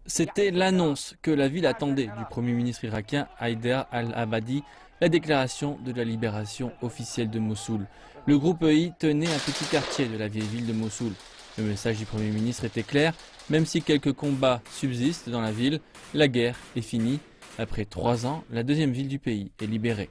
C'était l'annonce que la ville attendait du Premier ministre irakien Haïder al-Abadi, la déclaration de la libération officielle de Mossoul. Le groupe EI tenait un petit quartier de la vieille ville de Mossoul. Le message du Premier ministre était clair, même si quelques combats subsistent dans la ville, la guerre est finie. Après 3 ans, la deuxième ville du pays est libérée.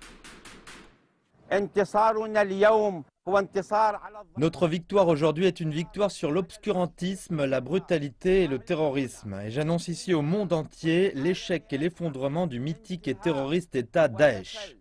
Notre victoire aujourd'hui est une victoire sur l'obscurantisme, la brutalité et le terrorisme. Et j'annonce ici au monde entier l'échec et l'effondrement du mythique et terroriste État Daesh.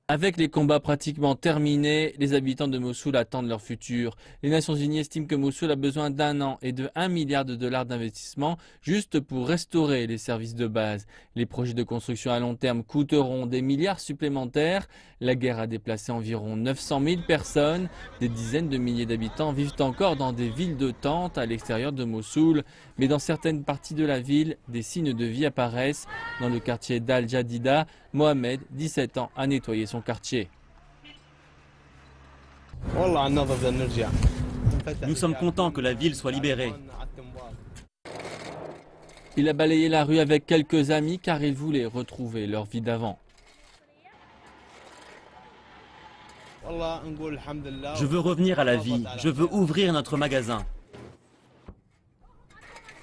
Avec les combats pratiquement terminés, les habitants de Mossoul attendent leur futur. Les Nations Unies estiment que Mossoul a besoin d'1 an et de 1 milliard de dollars d'investissement juste pour restaurer les services de base. Les projets de construction à long terme coûteront des milliards supplémentaires. La guerre a déplacé environ 900 000 personnes. Des dizaines de milliers d'habitants vivent encore dans des villes de tentes à l'extérieur de Mossoul. Mais dans certaines parties de la ville, des signes de vie apparaissent. Dans le quartier d'Al-Jadida, Mohamed, 17 ans, a nettoyé son quartier. Nous sommes contents que la ville soit libérée. Il a balayé la rue avec quelques amis car il voulait retrouver leur vie d'avant. Je veux revenir à la vie. Je veux ouvrir notre magasin.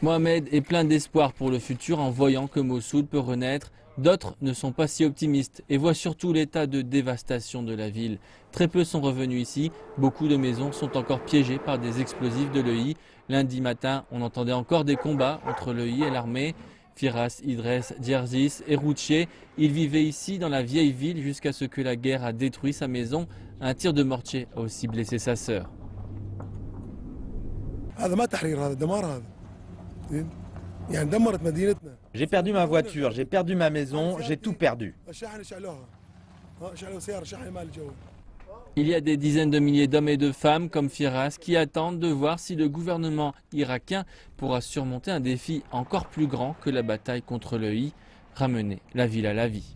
Mohamed est plein d'espoir pour le futur en voyant que Mossoul peut renaître. D'autres ne sont pas si optimistes et voient surtout l'état de dévastation de la ville. Très peu sont revenus ici. Beaucoup de maisons sont encore piégées par des explosifs de l'EI. Lundi matin, on entendait encore des combats entre l'EI et l'armée. Firas, Idress, Djerzis et Routier, ils vivaient ici dans la vieille ville jusqu'à ce que la guerre a détruit sa maison. Un tir de mortier a aussi blessé sa sœur. J'ai perdu ma voiture, j'ai perdu ma maison, j'ai tout perdu. Il y a des dizaines de milliers d'hommes et de femmes comme Firas qui attendent de voir si le gouvernement irakien pourra surmonter un défi encore plus grand que la bataille contre l'EI, ramener la ville à la vie.